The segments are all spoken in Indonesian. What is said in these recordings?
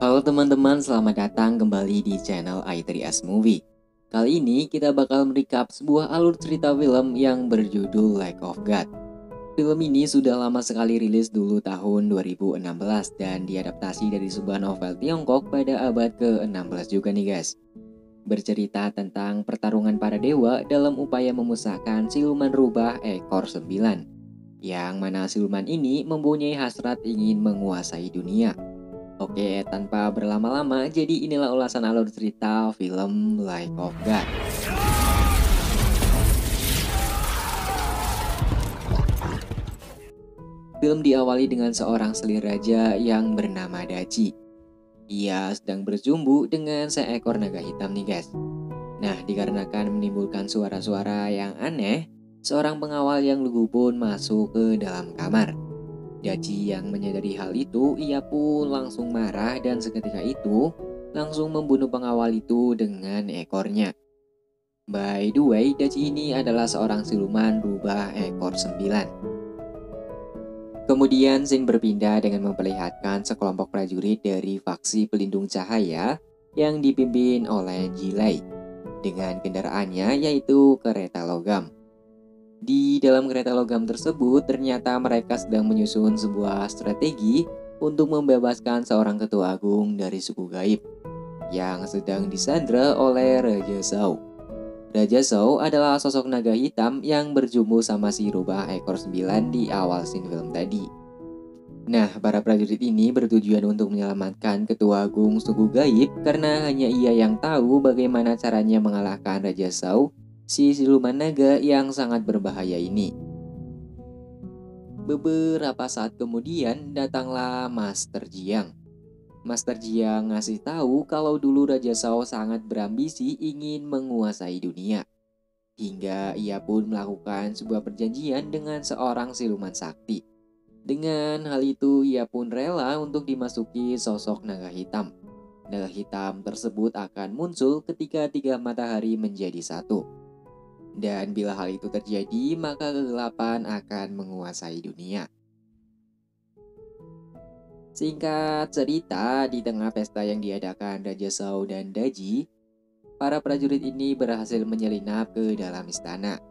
Halo teman-teman, selamat datang kembali di channel i3S Movie. Kali ini kita bakal merecap sebuah alur cerita film yang berjudul Like of God. Film ini sudah lama sekali rilis dulu tahun 2016 dan diadaptasi dari sebuah novel Tiongkok pada abad ke-16 juga nih guys. Bercerita tentang pertarungan para dewa dalam upaya memusnahkan siluman rubah ekor 9, yang mana siluman ini mempunyai hasrat ingin menguasai dunia. Oke, tanpa berlama-lama, jadi inilah ulasan alur cerita film Like of God. Film diawali dengan seorang selir raja yang bernama Daji. Ia sedang berjumbu dengan seekor naga hitam nih guys. Nah, dikarenakan menimbulkan suara-suara yang aneh, seorang pengawal yang lugu pun masuk ke dalam kamar. Daji yang menyadari hal itu, ia pun langsung marah dan seketika itu langsung membunuh pengawal itu dengan ekornya. By the way, Daji ini adalah seorang siluman rubah ekor 9. Kemudian scene berpindah dengan memperlihatkan sekelompok prajurit dari faksi pelindung cahaya yang dipimpin oleh Jilai dengan kendaraannya yaitu kereta logam. Di dalam kereta logam tersebut, ternyata mereka sedang menyusun sebuah strategi untuk membebaskan seorang ketua agung dari suku gaib yang sedang disandra oleh Raja Zhao. Raja Zhao adalah sosok naga hitam yang berjumbu sama si rubah ekor 9 di awal scene film tadi. Nah, para prajurit ini bertujuan untuk menyelamatkan ketua agung suku gaib karena hanya ia yang tahu bagaimana caranya mengalahkan Raja Zhao, si siluman naga yang sangat berbahaya ini. Beberapa saat kemudian datanglah Master Jiang. Master Jiang ngasih tahu kalau dulu Raja Zhao sangat berambisi ingin menguasai dunia. Hingga ia pun melakukan sebuah perjanjian dengan seorang siluman sakti. Dengan hal itu ia pun rela untuk dimasuki sosok naga hitam. Naga hitam tersebut akan muncul ketika 3 matahari menjadi satu. Dan bila hal itu terjadi, maka kegelapan akan menguasai dunia. Singkat cerita, di tengah pesta yang diadakan Raja Zhao dan Daji, para prajurit ini berhasil menyelinap ke dalam istana.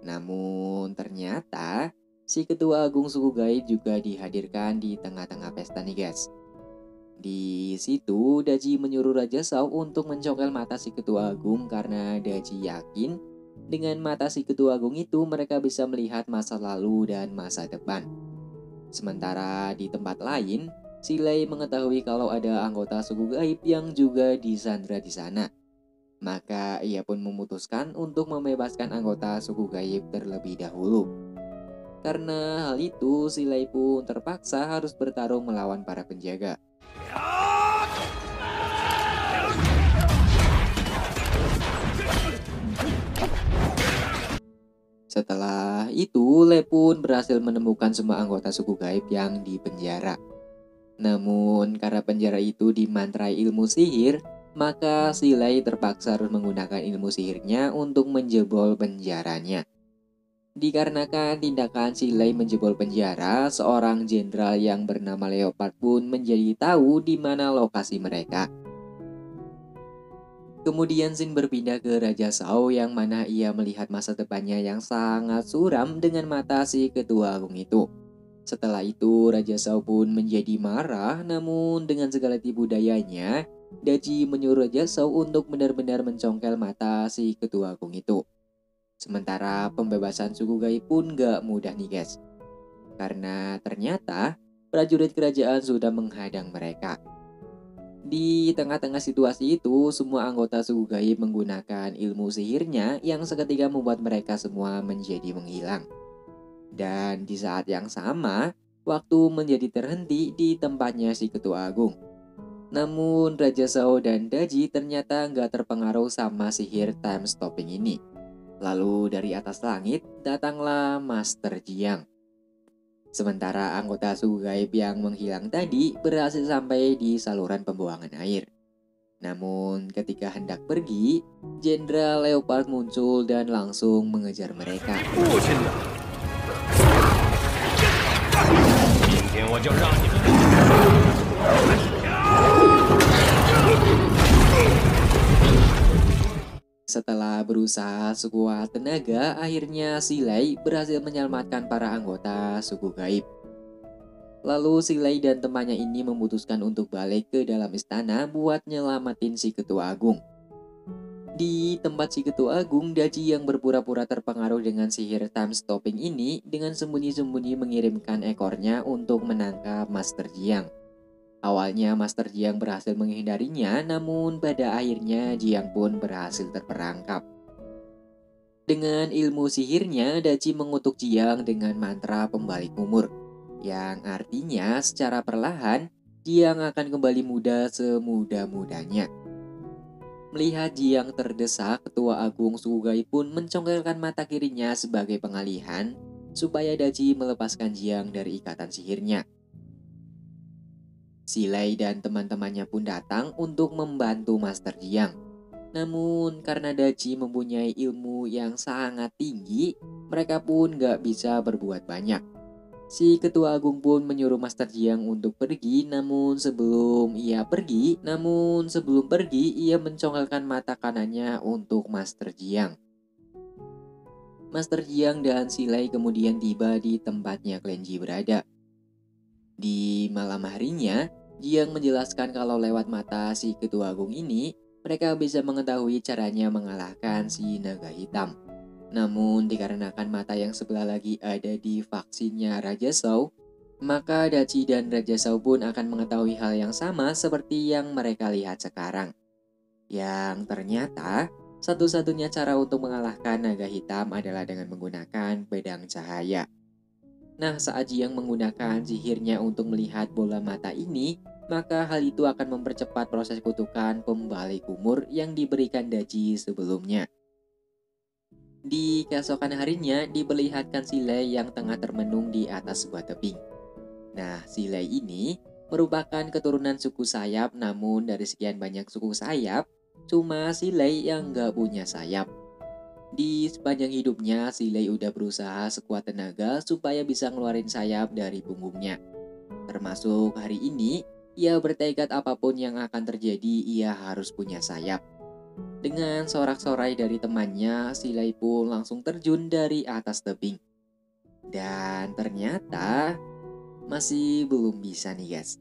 Namun ternyata, si ketua agung suku gaib juga dihadirkan di tengah-tengah pesta nih guys. Di situ, Daji menyuruh Raja Zhao untuk mencongkel mata si ketua agung karena Daji yakin dengan mata si ketua agung itu mereka bisa melihat masa lalu dan masa depan. Sementara di tempat lain, Silai mengetahui kalau ada anggota suku gaib yang juga disandra di sana. Maka ia pun memutuskan untuk membebaskan anggota suku gaib terlebih dahulu. Karena hal itu, Silai pun terpaksa harus bertarung melawan para penjaga. Setelah itu, Le pun berhasil menemukan semua anggota suku gaib yang dipenjara. Namun, karena penjara itu dimantrai ilmu sihir, maka Silai terpaksa harus menggunakan ilmu sihirnya untuk menjebol penjaranya. Dikarenakan tindakan Silai menjebol penjara, seorang jenderal yang bernama Leopard pun menjadi tahu di mana lokasi mereka. Kemudian scene berpindah ke Raja Zhao yang mana ia melihat masa depannya yang sangat suram dengan mata si ketua agung itu. Setelah itu Raja Zhao pun menjadi marah, namun dengan segala tipu dayanya, Daji menyuruh Raja Zhao untuk benar-benar mencongkel mata si ketua agung itu. Sementara pembebasan suku gaib pun gak mudah nih guys. Karena ternyata prajurit kerajaan sudah menghadang mereka. Di tengah-tengah situasi itu, semua anggota suku gaib menggunakan ilmu sihirnya yang seketika membuat mereka semua menjadi menghilang. Dan di saat yang sama, waktu menjadi terhenti di tempatnya si ketua agung. Namun Raja Zhao dan Daji ternyata nggak terpengaruh sama sihir time stopping ini. Lalu dari atas langit datanglah Master Jiang. Sementara anggota suku gaib yang menghilang tadi berhasil sampai di saluran pembuangan air. Namun ketika hendak pergi, Jenderal Leopard muncul dan langsung mengejar mereka. Setelah berusaha sekuat tenaga, akhirnya Silai berhasil menyelamatkan para anggota suku gaib. Lalu Silai dan temannya ini memutuskan untuk balik ke dalam istana buat nyelamatin si ketua agung. Di tempat si ketua agung, Daji yang berpura-pura terpengaruh dengan sihir time stopping ini dengan sembunyi-sembunyi mengirimkan ekornya untuk menangkap Master Jiang. Awalnya Master Jiang berhasil menghindarinya, namun pada akhirnya Jiang pun berhasil terperangkap. Dengan ilmu sihirnya, Daji mengutuk Jiang dengan mantra pembalik umur, yang artinya secara perlahan Jiang akan kembali muda semuda-mudanya. Melihat Jiang terdesak, ketua agung suku gaib pun mencongkelkan mata kirinya sebagai pengalihan supaya Daji melepaskan Jiang dari ikatan sihirnya. Silai dan teman-temannya pun datang untuk membantu Master Jiang. Namun karena Daji mempunyai ilmu yang sangat tinggi, mereka pun gak bisa berbuat banyak. Si ketua agung pun menyuruh Master Jiang untuk pergi, namun sebelum pergi, ia mencongkelkan mata kanannya untuk Master Jiang. Master Jiang dan Silai kemudian tiba di tempatnya Klenji berada. Di malam harinya, Jiang menjelaskan kalau lewat mata si ketua agung ini, mereka bisa mengetahui caranya mengalahkan si naga hitam. Namun dikarenakan mata yang sebelah lagi ada di vaksinnya Raja Shao, maka Daci dan Raja Shao pun akan mengetahui hal yang sama seperti yang mereka lihat sekarang. Yang ternyata satu-satunya cara untuk mengalahkan naga hitam adalah dengan menggunakan pedang cahaya. Nah, saat Jiang menggunakan sihirnya untuk melihat bola mata ini, maka hal itu akan mempercepat proses kutukan pembalik umur yang diberikan Daci sebelumnya. Di keesokan harinya diperlihatkan Silai yang tengah termenung di atas sebuah tebing. Nah, Silai ini merupakan keturunan suku sayap, namun dari sekian banyak suku sayap, cuma Silai yang gak punya sayap. Di sepanjang hidupnya, Silai udah berusaha sekuat tenaga supaya bisa ngeluarin sayap dari punggungnya. Termasuk hari ini, ia bertekad apapun yang akan terjadi, ia harus punya sayap. Dengan sorak-sorai dari temannya, Silai pun langsung terjun dari atas tebing. Dan ternyata masih belum bisa nih guys.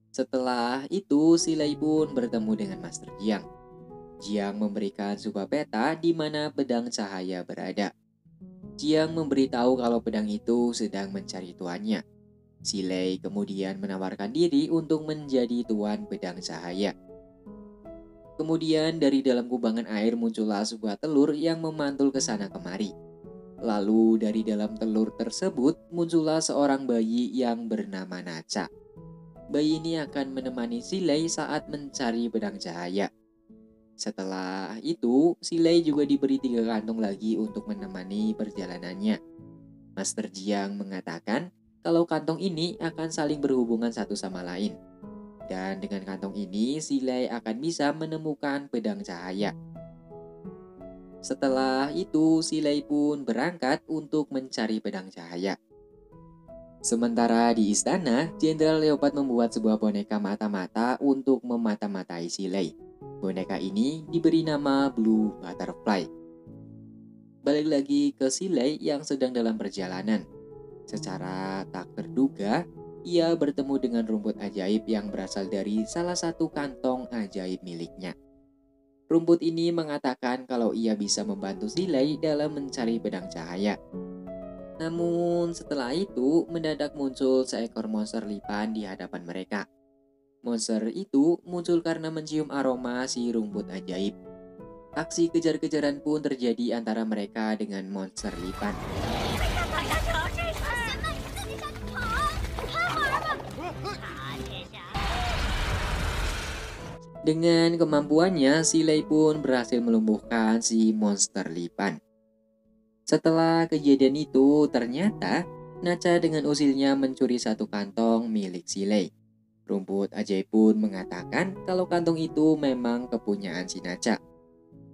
Setelah itu, Silai pun bertemu dengan Master Jiang. Jiang memberikan sebuah peta di mana pedang cahaya berada. Jiang memberitahu kalau pedang itu sedang mencari tuannya. Silai kemudian menawarkan diri untuk menjadi tuan pedang cahaya. Kemudian dari dalam kubangan air muncullah sebuah telur yang memantul ke sana kemari. Lalu dari dalam telur tersebut muncullah seorang bayi yang bernama Naca. Bayi ini akan menemani Silai saat mencari pedang cahaya. Setelah itu, Silai juga diberi 3 kantong lagi untuk menemani perjalanannya. Master Jiang mengatakan kalau kantong ini akan saling berhubungan satu sama lain. Dan dengan kantong ini, Silai akan bisa menemukan pedang cahaya. Setelah itu, Silai pun berangkat untuk mencari pedang cahaya. Sementara di istana, Jenderal Leopard membuat sebuah boneka mata-mata untuk memata-matai Silai. Boneka ini diberi nama Blue Butterfly. Balik lagi ke Silai yang sedang dalam perjalanan. Secara tak terduga, ia bertemu dengan rumput ajaib yang berasal dari salah satu kantong ajaib miliknya. Rumput ini mengatakan kalau ia bisa membantu Silai dalam mencari pedang cahaya. Namun setelah itu mendadak muncul seekor monster lipan di hadapan mereka. Monster itu muncul karena mencium aroma si rumput ajaib. Aksi kejar-kejaran pun terjadi antara mereka dengan monster lipan. Dengan kemampuannya, Silai pun berhasil melumpuhkan si monster lipan. Setelah kejadian itu, ternyata Naca dengan usilnya mencuri satu kantong milik Silai. Rumput ajaib pun mengatakan kalau kantong itu memang kepunyaan si Naca.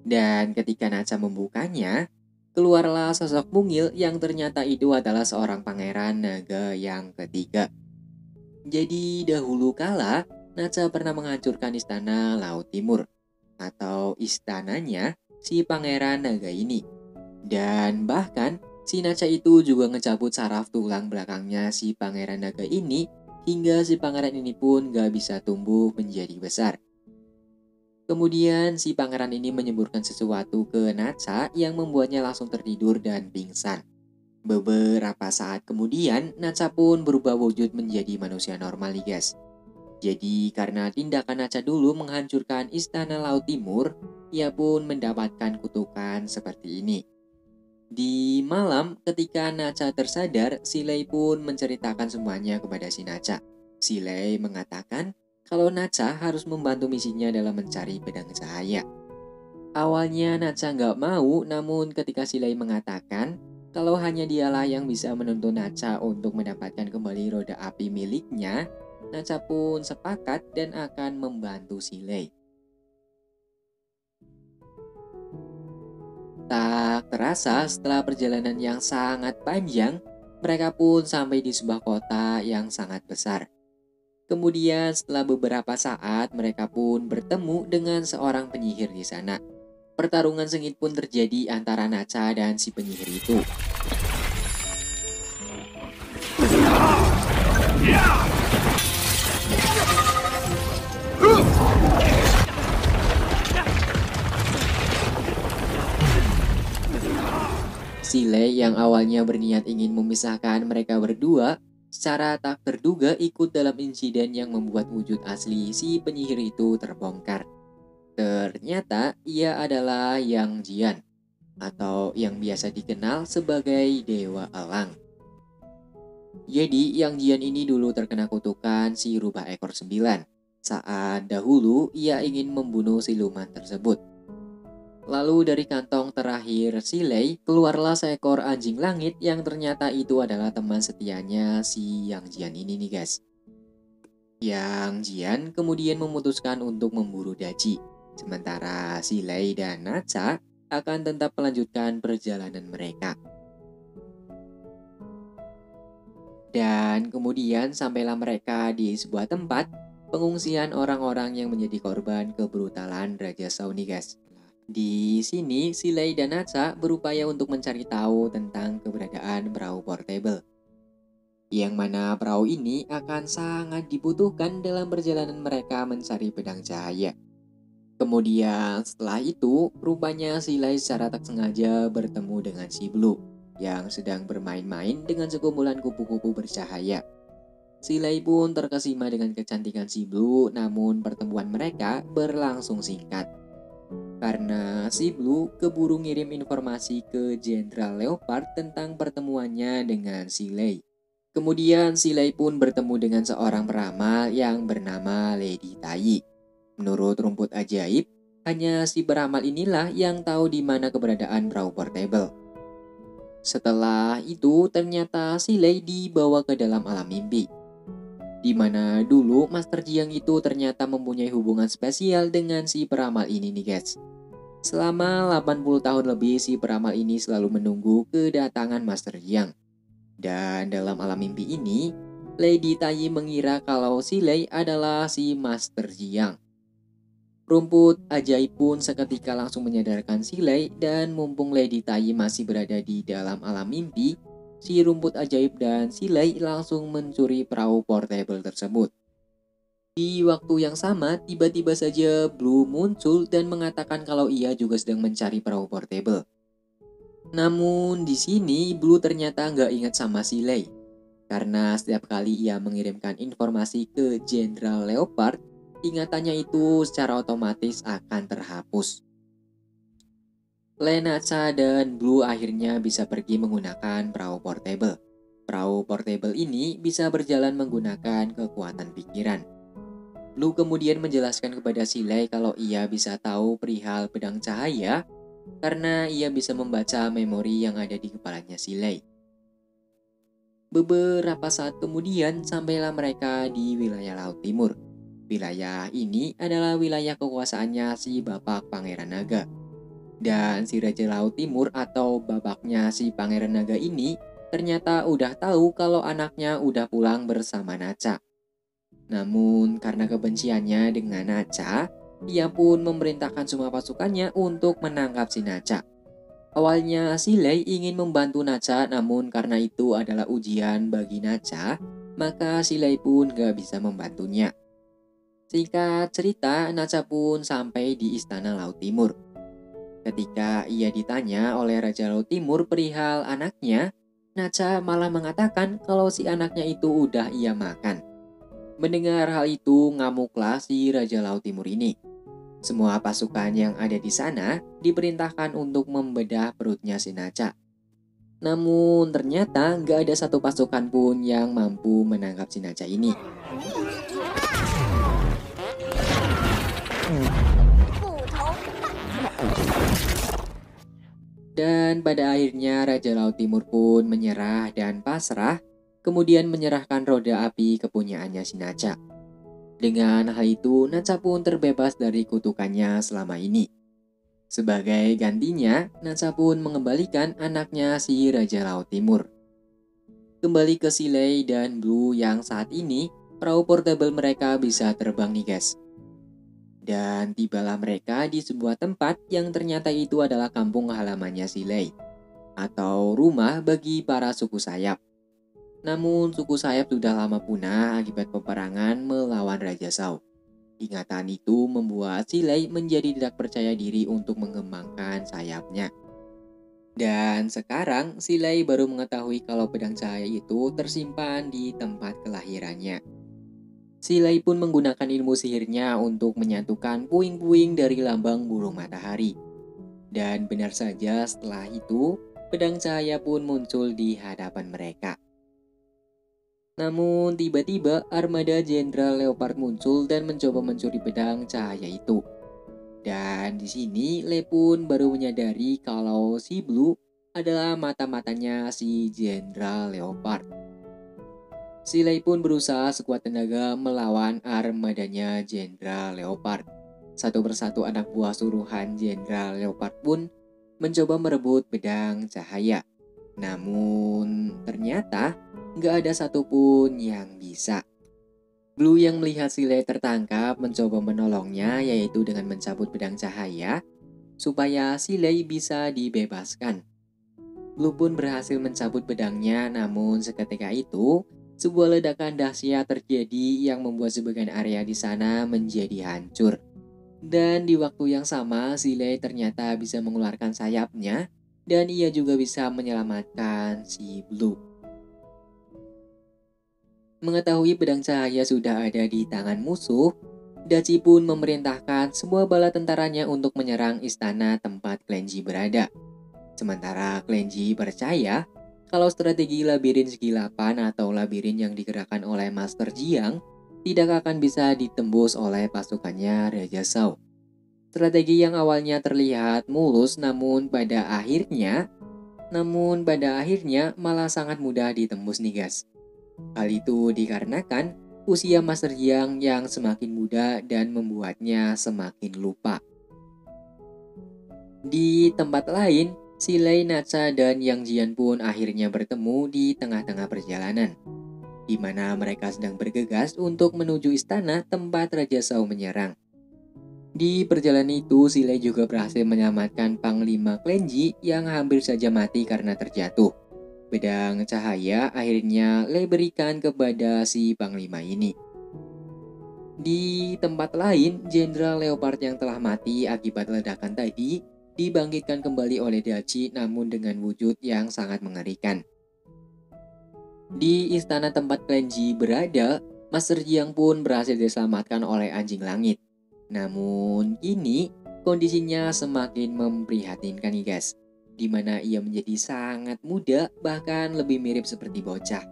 Dan ketika Naca membukanya, keluarlah sosok mungil yang ternyata itu adalah seorang pangeran naga yang ketiga. Jadi dahulu kala, Naca pernah menghancurkan istana Laut Timur atau istananya si Pangeran Naga ini. Dan bahkan si Naca itu juga ngecabut saraf tulang belakangnya si Pangeran Naga ini hingga si pangeran ini pun gak bisa tumbuh menjadi besar. Kemudian si pangeran ini menyemburkan sesuatu ke Naca yang membuatnya langsung tertidur dan pingsan. Beberapa saat kemudian, Naca pun berubah wujud menjadi manusia normal nih guys. Jadi karena tindakan Naca dulu menghancurkan istana Laut Timur, ia pun mendapatkan kutukan seperti ini. Di malam ketika Naca tersadar, Silei pun menceritakan semuanya kepada si Naca. Silei mengatakan kalau Naca harus membantu misinya dalam mencari pedang cahaya. Awalnya Naca nggak mau, namun ketika Silei mengatakan kalau hanya dialah yang bisa menuntun Naca untuk mendapatkan kembali roda api miliknya, Naca pun sepakat dan akan membantu Silei. Tak terasa setelah perjalanan yang sangat panjang, mereka pun sampai di sebuah kota yang sangat besar. Kemudian setelah beberapa saat mereka pun bertemu dengan seorang penyihir di sana. Pertarungan sengit pun terjadi antara Naca dan si penyihir itu. Silei yang awalnya berniat ingin memisahkan mereka berdua, secara tak terduga ikut dalam insiden yang membuat wujud asli si penyihir itu terbongkar. Ternyata ia adalah Yang Jian, atau yang biasa dikenal sebagai Dewa Elang. Jadi Yang Jian ini dulu terkena kutukan si rubah ekor 9 saat dahulu ia ingin membunuh siluman tersebut. Lalu dari kantong terakhir Silei keluarlah seekor anjing langit yang ternyata itu adalah teman setianya si Yang Jian ini nih guys. Yang Jian kemudian memutuskan untuk memburu Daji, sementara Silei dan Naca akan tetap melanjutkan perjalanan mereka. Dan kemudian sampailah mereka di sebuah tempat pengungsian orang-orang yang menjadi korban kebrutalan Raja Shao nih guys. Di sini, Silei dan Naca berupaya untuk mencari tahu tentang keberadaan perahu portable. Yang mana perahu ini akan sangat dibutuhkan dalam perjalanan mereka mencari pedang cahaya. Kemudian setelah itu, rupanya Silei secara tak sengaja bertemu dengan si Blue yang sedang bermain-main dengan sekumpulan kupu-kupu bercahaya. Silei pun terkesima dengan kecantikan si Blue, namun pertemuan mereka berlangsung singkat. Karena si Blue keburu ngirim informasi ke Jenderal Leopard tentang pertemuannya dengan Silei. Kemudian Silei pun bertemu dengan seorang peramal yang bernama Lady Tai. Menurut rumput ajaib, hanya si peramal inilah yang tahu di mana keberadaan perahu portable. Setelah itu ternyata Silei dibawa ke dalam alam mimpi, di mana dulu Master Jiang itu ternyata mempunyai hubungan spesial dengan si peramal ini nih guys. Selama 80 tahun lebih si peramal ini selalu menunggu kedatangan Master Jiang. Dan dalam alam mimpi ini, Lady Tai mengira kalau Silei adalah si Master Jiang. Rumput ajaib pun seketika langsung menyadarkan Silei dan mumpung Lady Tai masih berada di dalam alam mimpi, si rumput ajaib dan Silei langsung mencuri perahu portable tersebut. Di waktu yang sama, tiba-tiba saja Blue muncul dan mengatakan kalau ia juga sedang mencari perahu portable. Namun di sini Blue ternyata nggak ingat sama Silei, karena setiap kali ia mengirimkan informasi ke Jenderal Leopard, ingatannya itu secara otomatis akan terhapus. Naca dan Blue akhirnya bisa pergi menggunakan perahu portable. Perahu portable ini bisa berjalan menggunakan kekuatan pikiran. Blue kemudian menjelaskan kepada Silei kalau ia bisa tahu perihal pedang cahaya karena ia bisa membaca memori yang ada di kepalanya Silei. Beberapa saat kemudian sampailah mereka di wilayah Laut Timur. Wilayah ini adalah wilayah kekuasaannya si Bapak Pangeran Naga. Dan si Raja Laut Timur atau bapaknya si Pangeran Naga ini ternyata udah tahu kalau anaknya udah pulang bersama Naca. Namun karena kebenciannya dengan Nacha, ia pun memerintahkan semua pasukannya untuk menangkap si Nacha. Awalnya si Lei ingin membantu Nacha, namun karena itu adalah ujian bagi Nacha, maka si Lei pun gak bisa membantunya. Singkat cerita, Nacha pun sampai di Istana Laut Timur. Ketika ia ditanya oleh Raja Laut Timur perihal anaknya, Nacha malah mengatakan kalau si anaknya itu udah ia makan. Mendengar hal itu, ngamuklah si Raja Laut Timur ini. Semua pasukan yang ada di sana diperintahkan untuk membedah perutnya si Nacha. Namun ternyata nggak ada satu pasukan pun yang mampu menangkap si Nacha ini. Dan pada akhirnya Raja Laut Timur pun menyerah dan pasrah, kemudian menyerahkan roda api kepunyaannya si Nacha. Dengan hal itu, Nacha pun terbebas dari kutukannya selama ini. Sebagai gantinya, Nacha pun mengembalikan anaknya si Raja Laut Timur. Kembali ke si Lei dan Blue yang saat ini, perahu portable mereka bisa terbang nih guys. Dan tibalah mereka di sebuah tempat yang ternyata itu adalah kampung halamannya si Lei, atau rumah bagi para suku sayap. Namun suku sayap sudah lama punah akibat peperangan melawan Raja Shao. Ingatan itu membuat si Lei menjadi tidak percaya diri untuk mengembangkan sayapnya. Dan sekarang si Lei baru mengetahui kalau pedang cahaya itu tersimpan di tempat kelahirannya. Si Lei pun menggunakan ilmu sihirnya untuk menyatukan puing-puing dari lambang burung matahari. Dan benar saja setelah itu, pedang cahaya pun muncul di hadapan mereka. Namun tiba-tiba armada Jenderal Leopard muncul dan mencoba mencuri pedang cahaya itu. Dan di sini Lei pun baru menyadari kalau si Blue adalah mata-matanya si Jenderal Leopard. Si Lei pun berusaha sekuat tenaga melawan armadanya Jenderal Leopard. Satu persatu anak buah suruhan Jenderal Leopard pun mencoba merebut pedang cahaya. Namun ternyata nggak ada satupun yang bisa. Blue yang melihat si Lei tertangkap mencoba menolongnya, yaitu dengan mencabut pedang cahaya supaya si Lei bisa dibebaskan. Blue pun berhasil mencabut pedangnya, namun seketika itu sebuah ledakan dahsyat terjadi yang membuat sebagian area di sana menjadi hancur. Dan di waktu yang sama si Lei ternyata bisa mengeluarkan sayapnya dan ia juga bisa menyelamatkan si Blue. Mengetahui pedang cahaya sudah ada di tangan musuh, Daci pun memerintahkan semua bala tentaranya untuk menyerang istana tempat Klenji berada. Sementara Klenji percaya kalau strategi labirin segi 8 atau labirin yang digerakkan oleh Master Jiang tidak akan bisa ditembus oleh pasukannya Raja Shao. Strategi yang awalnya terlihat mulus namun pada akhirnya malah sangat mudah ditembus nih guys. Hal itu dikarenakan usia Master Jiang yang semakin muda dan membuatnya semakin lupa. Di tempat lain, si Lei, Nacha, dan Yang Jian pun akhirnya bertemu di tengah-tengah perjalanan, di mana mereka sedang bergegas untuk menuju istana tempat Raja Shao menyerang. Di perjalanan itu, si Lei juga berhasil menyelamatkan Panglima Klenji yang hampir saja mati karena terjatuh. Pedang cahaya akhirnya Lei berikan kepada si Panglima ini. Di tempat lain, Jenderal Leopard yang telah mati akibat ledakan tadi dibangkitkan kembali oleh Daci namun dengan wujud yang sangat mengerikan. Di istana tempat Klenji berada, Master Jiang pun berhasil diselamatkan oleh anjing langit. Namun kini kondisinya semakin memprihatinkan nih guys, di mana ia menjadi sangat muda bahkan lebih mirip seperti bocah.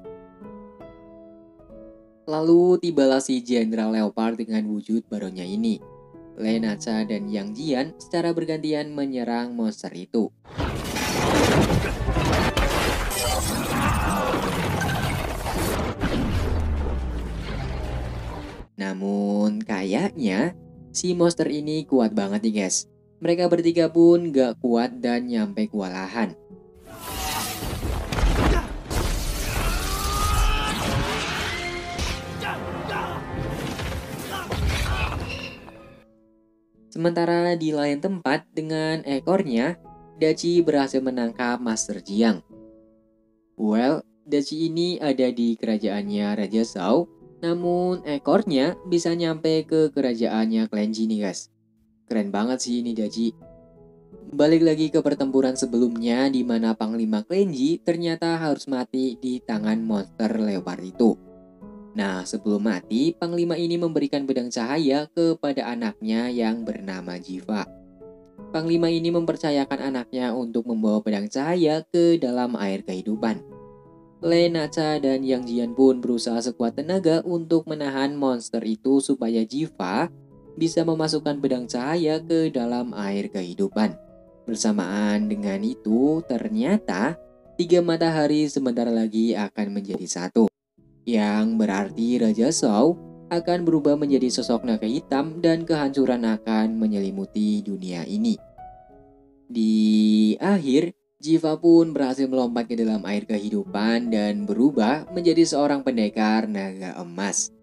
Lalu tibalah si Jenderal Leopard dengan wujud barunya ini. Lei, Nacha, dan Yang Jian secara bergantian menyerang monster itu. Namun kayaknya si monster ini kuat banget nih guys. Mereka bertiga pun gak kuat dan nyampe kewalahan. Sementara di lain tempat dengan ekornya, Daci berhasil menangkap Master Jiang. Well, Daci ini ada di kerajaannya Raja Shao, namun ekornya bisa nyampe ke kerajaannya Clan Ji nih guys. Keren banget sih ini Daci. Balik lagi ke pertempuran sebelumnya di mana Panglima Clan Ji ternyata harus mati di tangan monster leopard itu. Nah, sebelum mati, Panglima ini memberikan pedang cahaya kepada anaknya yang bernama Jiva. Panglima ini mempercayakan anaknya untuk membawa pedang cahaya ke dalam air kehidupan. Lei Nacha dan Yang Jian pun berusaha sekuat tenaga untuk menahan monster itu supaya Jiva bisa memasukkan pedang cahaya ke dalam air kehidupan. Bersamaan dengan itu, ternyata 3 matahari sebentar lagi akan menjadi satu, yang berarti Raja Shao akan berubah menjadi sosok naga hitam dan kehancuran akan menyelimuti dunia ini. Di akhir, Jiva pun berhasil melompat ke dalam air kehidupan dan berubah menjadi seorang pendekar naga emas.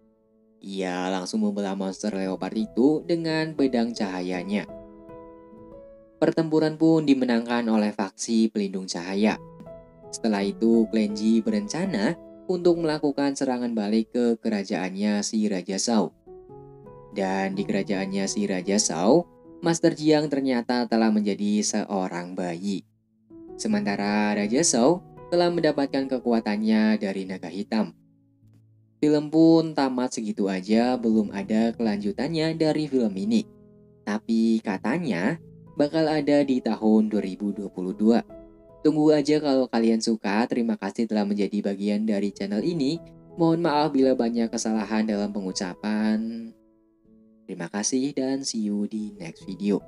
Ia langsung membelah monster leopard itu dengan pedang cahayanya. Pertempuran pun dimenangkan oleh faksi pelindung cahaya. Setelah itu, Clan Ji berencana untuk melakukan serangan balik ke kerajaannya si Raja Shao. Dan di kerajaannya si Raja Shao, Master Jiang ternyata telah menjadi seorang bayi. Sementara Raja Shao telah mendapatkan kekuatannya dari naga hitam. Film pun tamat segitu aja, belum ada kelanjutannya dari film ini. Tapi katanya bakal ada di tahun 2022. Tunggu aja kalau kalian suka. Terima kasih telah menjadi bagian dari channel ini. Mohon maaf bila banyak kesalahan dalam pengucapan. Terima kasih dan see you di next video.